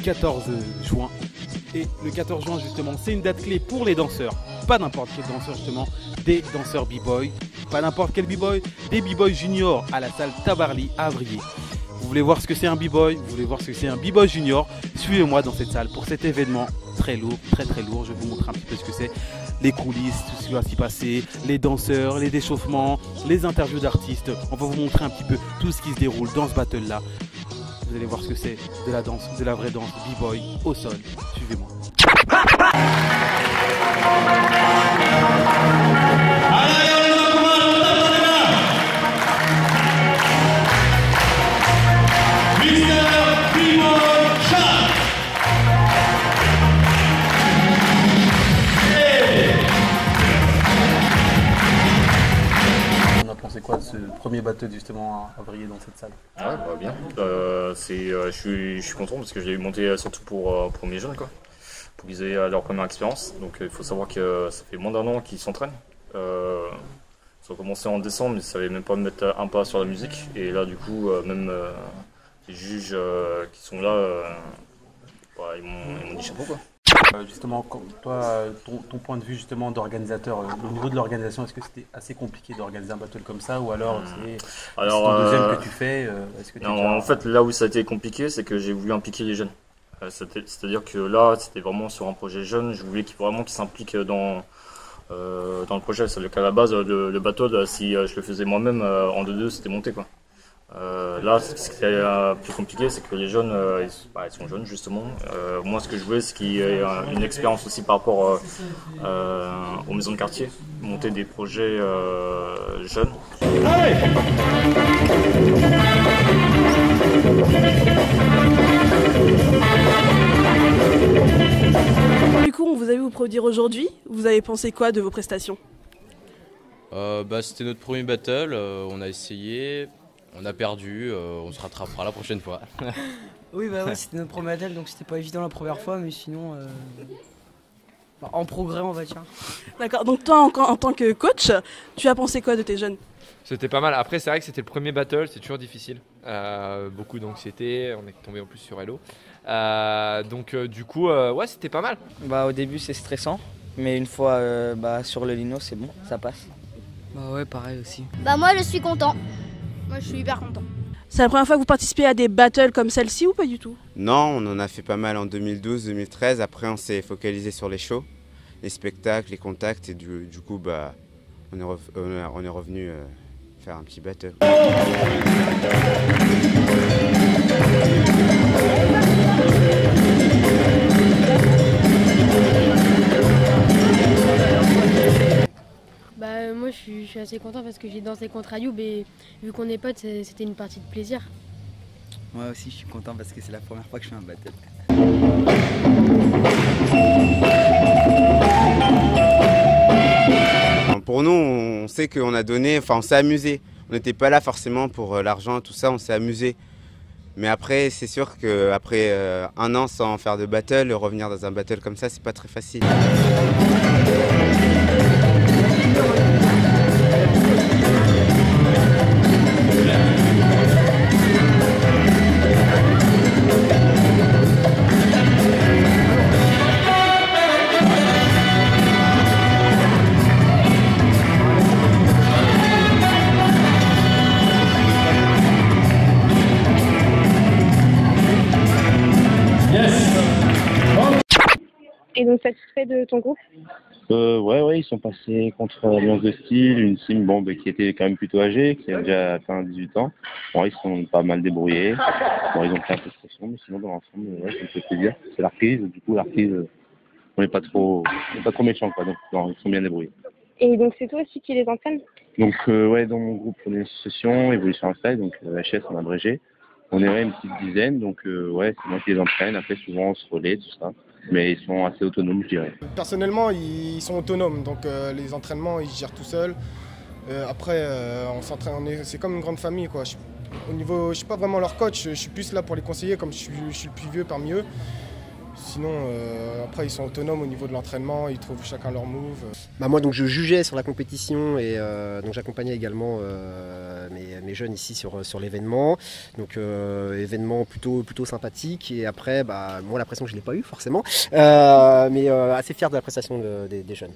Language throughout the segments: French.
14 juin. Et le 14 juin justement, c'est une date clé pour les danseurs. Pas n'importe quel danseur justement, des danseurs b-boy. Pas n'importe quel b-boy, des b-boys juniors à la salle Tabarly à Avrillé. Vous voulez voir ce que c'est un b-boy, vous voulez voir ce que c'est un b-boy junior, suivez-moi dans cette salle pour cet événement très lourd, très lourd. Je vais vous montrer un petit peu ce que c'est, les coulisses, tout ce qui va s'y passer, les danseurs, les déchauffements, les interviews d'artistes. On va vous montrer un petit peu tout ce qui se déroule dans ce battle là. Vous allez voir ce que c'est de la danse, de la vraie danse b-boy au sol. Suivez-moi. C'est quoi de ce premier battle justement à briller dans cette salle? Ouais, bah bien. Je suis content parce que je l'ai monté surtout pour mes jeunes, quoi, pour qu'ils aient leur première expérience. Donc il faut savoir que ça fait moins d'un an qu'ils s'entraînent. Ils ont commencé en décembre, mais ils ne savaient même pas mettre un pas sur la musique. Et là, du coup, même les juges qui sont là, ils m'ont dit chapeau, quoi. Justement, toi, ton point de vue justement d'organisateur, au niveau de l'organisation, est-ce que c'était assez compliqué d'organiser un battle comme ça, ou alors c'est ton deuxième que tu fais Non, en fait, là où ça a été compliqué, c'est que j'ai voulu impliquer les jeunes. C'est-à-dire que là, c'était vraiment sur un projet jeune. Je voulais qu'ils s'impliquent dans le projet. C'est-à-dire qu'à la base, le battle, si je le faisais moi-même en 2-2, c'était monté, quoi. Là, ce qui est plus compliqué, c'est que les jeunes, ils sont jeunes justement. Moi, ce que je voulais, c'est qu'il y ait une expérience aussi par rapport aux maisons de quartier, monter des projets jeunes. Du coup, on vous a vu vous produire aujourd'hui. Vous avez pensé quoi de vos prestations? C'était notre premier battle, on a essayé. On a perdu, on se rattrapera la prochaine fois. Oui, ouais, c'était notre premier battle, donc c'était pas évident la première fois, mais sinon, en progrès, on va dire. D'accord, donc toi, en tant que coach, tu as pensé quoi de tes jeunes? C'était pas mal. Après, c'est vrai que c'était le premier battle, c'est toujours difficile. Beaucoup d'anxiété, on est tombé en plus sur Hello. Du coup, ouais, c'était pas mal. Au début, c'est stressant, mais une fois sur le lino, c'est bon, ça passe. Ouais, pareil aussi. Moi, je suis content. Moi, je suis hyper content. C'est la première fois que vous participez à des battles comme celle-ci ou pas du tout? Non, on en a fait pas mal en 2012, 2013. Après, on s'est focalisé sur les shows, les spectacles, les contacts. Et du coup, on est revenu faire un petit battle. Moi je suis assez content parce que j'ai dansé contre Ayoub et vu qu'on est potes, c'était une partie de plaisir. Moi aussi je suis content parce que c'est la première fois que je fais un battle. Pour nous, on sait qu'on a donné, on s'est amusé. On n'était pas là forcément pour l'argent, tout ça, on s'est amusé. Mais après, c'est sûr qu'après un an sans faire de battle, revenir dans un battle comme ça, c'est pas très facile. Et donc satisfait de ton groupe? Ouais, ils sont passés contre Alliance de Style, une team qui était quand même plutôt âgée, qui a déjà atteint 18 ans. Bon, ils sont pas mal débrouillés. Bon, ils ont pris un peu de pression, mais sinon dans l'ensemble, ouais, ça me fait plaisir. C'est la reprise, du coup la reprise, on n'est pas trop méchants, quoi. Donc non, ils sont bien débrouillés. Et donc c'est toi aussi qui les entraînes? Donc ouais, dans mon groupe, on est une association, Évolution Inside, donc HS en abrégé. On est une petite dizaine, donc ouais, c'est moi qui les entraîne. Après, souvent, on se relaie, tout ça. Mais ils sont assez autonomes, je dirais. Personnellement, ils sont autonomes, donc les entraînements, ils se gèrent tout seuls. Après, on s'entraîne, c'est comme une grande famille, quoi. Au niveau, je suis pas vraiment leur coach, je suis plus là pour les conseiller, comme je suis le plus vieux parmi eux. Sinon, après, ils sont autonomes au niveau de l'entraînement, ils trouvent chacun leur move. Moi, donc, je jugeais sur la compétition et donc j'accompagnais également mes jeunes ici sur l'événement. Donc, événement plutôt sympathique. Et après, moi, la pression, je ne l'ai pas eu forcément, mais assez fier de la prestation des jeunes.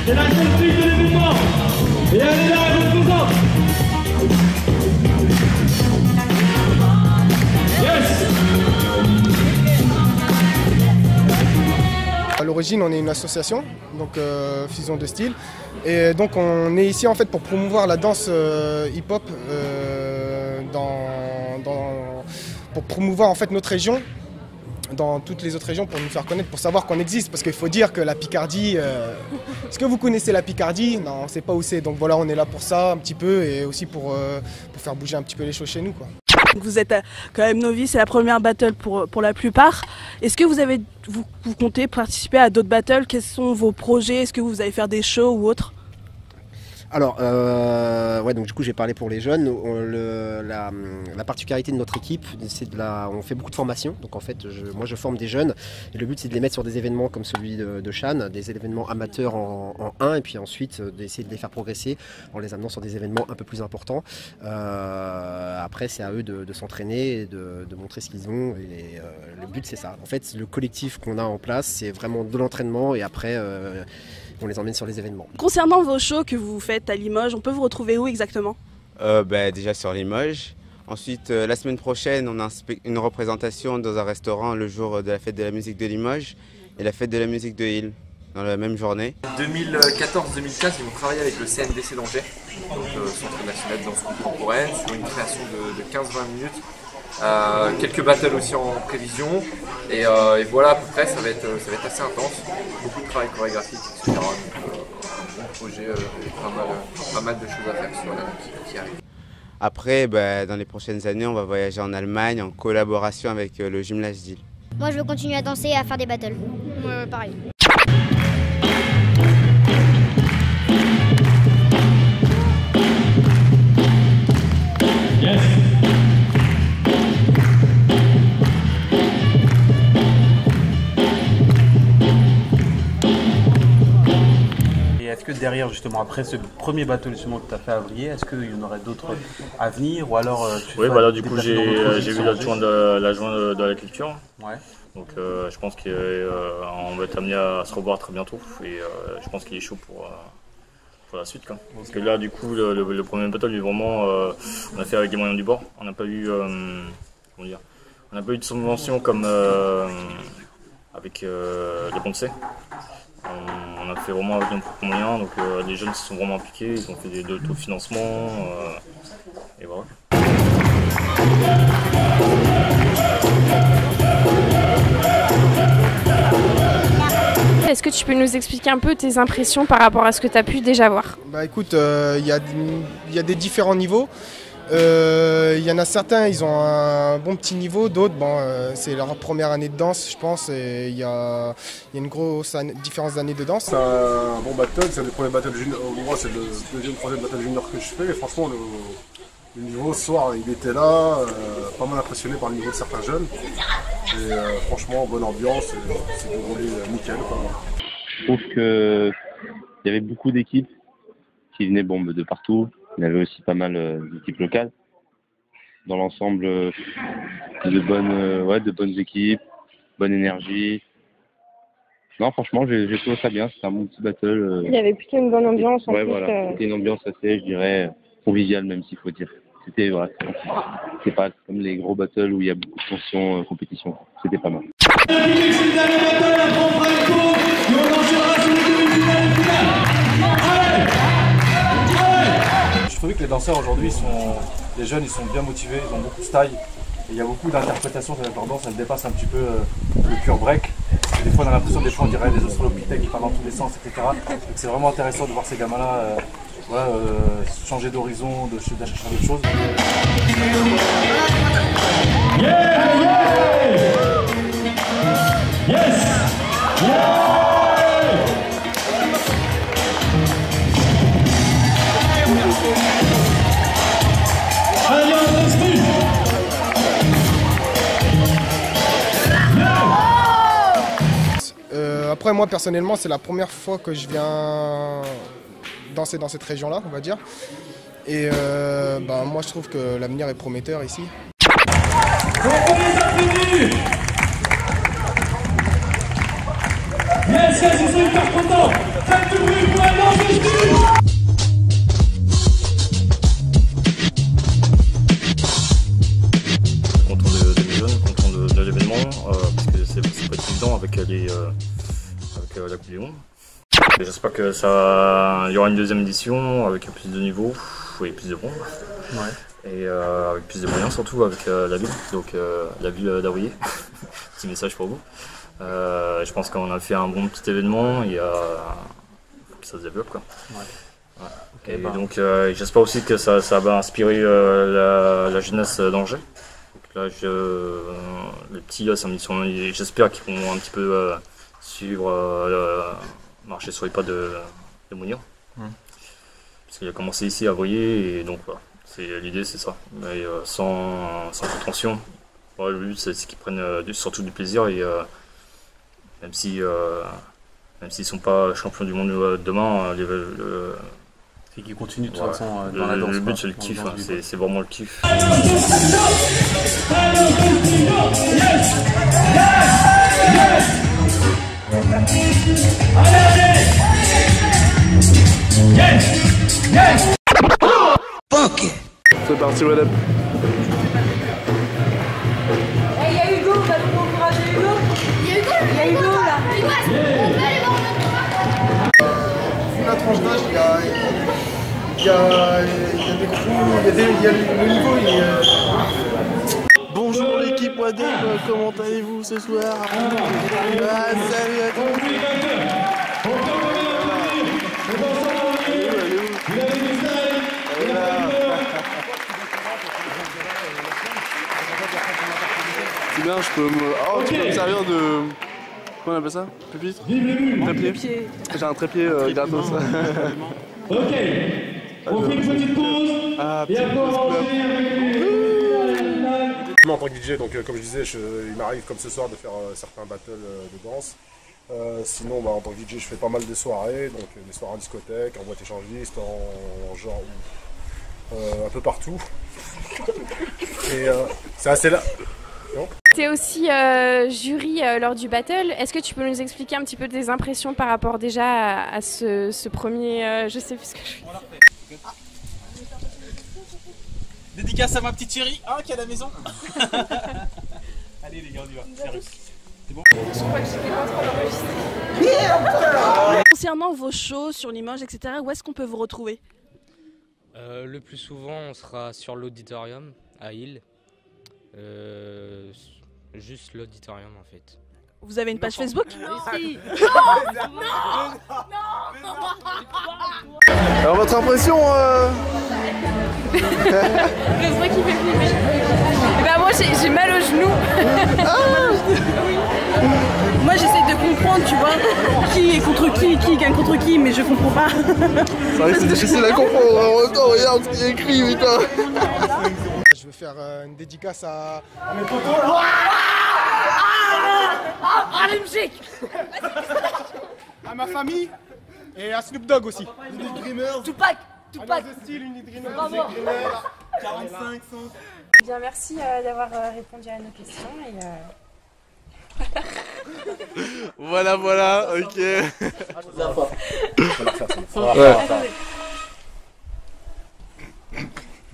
C'est la seule fille de l'événement. Et elle est là, elle représente. Yes. À l'origine, on est une association, donc Fusion de Style. Et donc on est ici en fait pour promouvoir la danse hip-hop, pour promouvoir en fait notre région dans toutes les autres régions, pour nous faire connaître, pour savoir qu'on existe, parce qu'il faut dire que la Picardie, est-ce que vous connaissez la Picardie? Non, on ne sait pas où c'est, donc voilà, on est là pour ça un petit peu, et aussi pour faire bouger un petit peu les choses chez nous, quoi. Vous êtes quand même novice, c'est la première battle pour la plupart. Est-ce que vous comptez participer à d'autres battles? Quels sont vos projets? Est-ce que vous allez faire des shows ou autres? Alors, donc du coup j'ai parlé pour les jeunes. La particularité de notre équipe, c'est on fait beaucoup de formations. Donc en fait, moi je forme des jeunes et le but c'est de les mettre sur des événements comme celui de Chan, des événements amateurs en 1 et puis ensuite d'essayer de les faire progresser en les amenant sur des événements un peu plus importants. Après c'est à eux de s'entraîner et de montrer ce qu'ils ont et le but c'est ça. En fait le collectif qu'on a en place c'est vraiment de l'entraînement et après on les emmène sur les événements. Concernant vos shows que vous faites à Limoges, on peut vous retrouver où exactement? Déjà sur Limoges. Ensuite, la semaine prochaine, on a une représentation dans un restaurant le jour de la fête de la musique de Limoges et la fête de la musique de Hill dans la même journée. 2014-2015, ils vont travailler avec le CNDC d'Angers, donc Centre national de danse contemporaine, sur une création de 15-20 minutes. Quelques battles aussi en prévision et voilà à peu près ça va être assez intense, beaucoup de travail chorégraphique etc. Donc un bon projet avec pas mal de choses à faire sur l'année qui arrive. Après dans les prochaines années on va voyager en Allemagne en collaboration avec le Gymnase d'Hill. Moi je veux continuer à danser et à faire des battles. Ouais, pareil. Yes. Est-ce que derrière, justement, après ce premier battle justement que tu as fait à Avrier, est-ce qu'il y en aurait d'autres à venir ou alors Oui, du coup j'ai vu l'adjoint de la culture. Ouais. Donc je pense qu'on va être amené à se revoir très bientôt et je pense qu'il est chaud pour la suite. Quoi. Okay. Parce que là, du coup, le premier battle, vraiment, on a fait avec les moyens du bord. On n'a pas eu, on n'a pas eu de subvention comme avec les Poncé. On a fait vraiment avec nos propres moyens, donc les jeunes se sont vraiment impliqués, ils ont fait de l'autofinancement et voilà. Est-ce que tu peux nous expliquer un peu tes impressions par rapport à ce que tu as pu déjà voir? Écoute, il y a des différents niveaux. Il y en a certains, ils ont un bon petit niveau, d'autres, c'est leur première année de danse, je pense, et il y a une grosse différence d'année de danse. C'est un bon battle, c'est le premier battle junior, moi c'est le deuxième, troisième battle junior que je fais, et franchement le niveau ce soir il était là, pas mal impressionné par le niveau de certains jeunes, et franchement bonne ambiance, c'est déroulé nickel. Je trouve qu'il y avait beaucoup d'équipes qui venaient de partout. Il y avait aussi pas mal d'équipes locales. Dans l'ensemble, de bonnes équipes, bonne énergie. Non, franchement, j'ai trouvé ça bien. C'était un bon petit battle. Il y avait plutôt une bonne ambiance. Ouais, voilà. C'était une ambiance assez, je dirais, conviviale, même s'il faut dire. C'était vrai. C'est pas comme les gros battles où il y a beaucoup de tension, compétition. C'était pas mal. Je trouvais que les danseurs aujourd'hui, les jeunes, ils sont bien motivés, ils ont beaucoup de style. Et il y a beaucoup d'interprétations avec leur danse, elle dépasse un petit peu le pur break. Et des fois on a l'impression, on dirait des australopithèques qui parlent dans tous les sens, etc. Donc c'est vraiment intéressant de voir ces gamins-là changer d'horizon, de chercher d'autres choses. Yeah, yeah. Après, moi, personnellement, c'est la première fois que je viens danser dans cette région-là, on va dire. Et moi, je trouve que l'avenir est prometteur ici. Yes, yes, ils sont hyper contents. Faites du bruit pour la danse de style. Content de mes jeunes, content de l'événement, parce que c'est pas évident avec la Coupe du Monde. J'espère que il y aura une deuxième édition avec plus de niveau et plus de monde. Ouais. Et avec plus de moyens surtout avec la ville, donc la ville d'Avrier. Petit message pour vous. Je pense qu'on a fait un bon petit événement et que ça se développe quoi. Ouais. Ouais. Okay, et donc j'espère aussi que ça va inspirer la jeunesse d'Angers. Là, les petits là, j'espère qu'ils vont un petit peu suivre, marcher sur les pas de Mounir. Parce qu'il a commencé ici à Avrier et donc voilà. L'idée c'est ça, mais sans prétention. Ouais, le but c'est qu'ils prennent surtout du plaisir et même s'ils sont pas champions du monde demain, c'est qu'ils continuent de toute façon dans la danse. Le but c'est le kiff, c'est vraiment le kiff. C'est parti, what up? Hey, y'a Hugo, on va nous encourager Hugo. Y'a Hugo là. Vu la tranche d'âge, il y a des crews, il y a le niveau. Bonjour l'équipe Wadeb, comment allez-vous ce soir? Salut à tous. C'est bien, je peux me... Oh, tu peux me servir de... Comment on appelle ça? Pupitre? Trépied. J'ai un trépied gratos. Ok, on fait une petite pause. Et après on va revenir avec Moi en tant que DJ, donc comme je disais, il m'arrive comme ce soir de faire certains battles de danse. Sinon, en tant que DJ, je fais pas mal de soirées, donc des soirées en discothèque, en boîte échangiste, en genre un peu partout. Et c'est assez là. Tu es aussi jury lors du battle. Est-ce que tu peux nous expliquer un petit peu tes impressions par rapport déjà à ce premier... je sais plus ce que je fais. Dédicace à ma petite chérie qui est à la maison. Allez les gars, on y va. C'est bon. Concernant vos shows sur Limoges, etc., où est-ce qu'on peut vous retrouver? Le plus souvent, on sera sur l'auditorium à Île. Juste l'auditorium en fait. Vous avez une page Facebook? Oui. Alors votre impression Le truc qui fait flipper. Bah moi j'ai mal au genou. Moi j'essaie de comprendre, tu vois, qui est contre qui gagne contre qui, mais je comprends pas. C'est vrai que c'est difficile à comprendre, en même temps, regarde ce qui est écrit, putain. Je veux faire une dédicace à mes potos là. Ah, la musique. À ma famille et à Snoop Dogg aussi. Unit Dreamers. Tupac. De style, Unit Dreamers. Bravo. 45, 100. Bien, merci d'avoir répondu à nos questions. Voilà, ok. Ouais.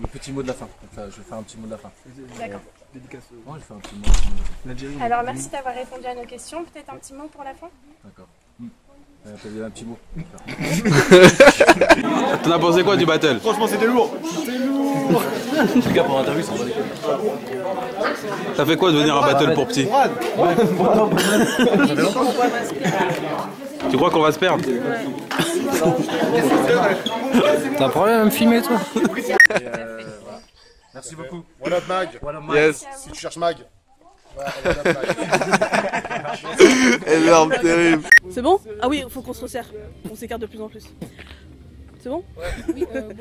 Le petit mot de la fin. Je vais faire un petit mot de la fin. D'accord. Dédicace. Ouais, je fais un petit mot. Alors merci d'avoir répondu à nos questions. Peut-être un petit mot pour la fin? D'accord. T'as dit un petit mot. T'en as pensé quoi du battle? Franchement, c'était lourd. Les gars, pour l'interview, c'est des Ça fait quoi de venir à battle pour petit? Tu crois qu'on va se perdre? T'as un problème à me filmer, toi? Merci beaucoup. What up Mag? Yes. Si tu cherches Mag. Énorme, terrible. C'est bon? Ah oui, il faut qu'on se resserre. On s'écarte de plus en plus. C'est bon? Oui, bon.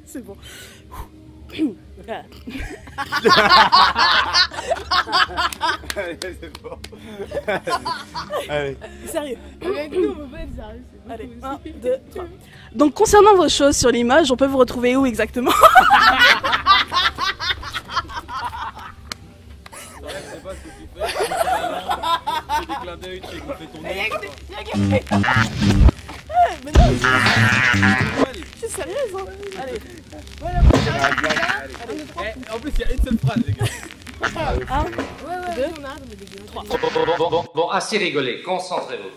C'est bon. Allez, c'est bon. Allez. Sérieux. Avec nous, on peut pas être sérieux. Allez, 1, 2, 3. Donc concernant vos choses sur l'image, on peut vous retrouver où exactement? Je sais pas ce que tu fais. Tu fais des clins d'œil, tu fais ton nez. Mais non, c'est sérieux hein. Allez. Voilà, En plus, il y a une seule phrase, les gars. 1, 2, 3. Bon, assez rigolé, concentrez-vous.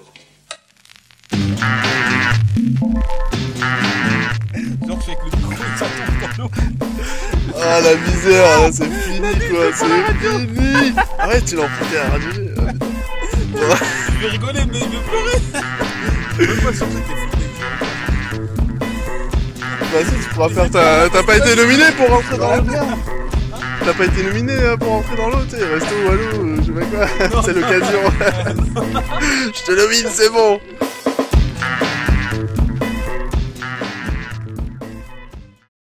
Genre, je fais avec le micro, ça tombe dans l'eau. Ah la misère, là, c'est fini quoi, c'est fini. Arrête, tu l'as emprunté à la radio. Je vais rigoler, mais je vais pleurer. Même pas sûr que c'était foutu. Vas-y, tu pourras faire t'as pas été nominé pour rentrer dans l'eau. T'as pas été nominé pour rentrer dans l'eau, tu sais, resto ou à l'eau, je sais pas quoi. C'est l'occasion. Je te nomine, c'est bon.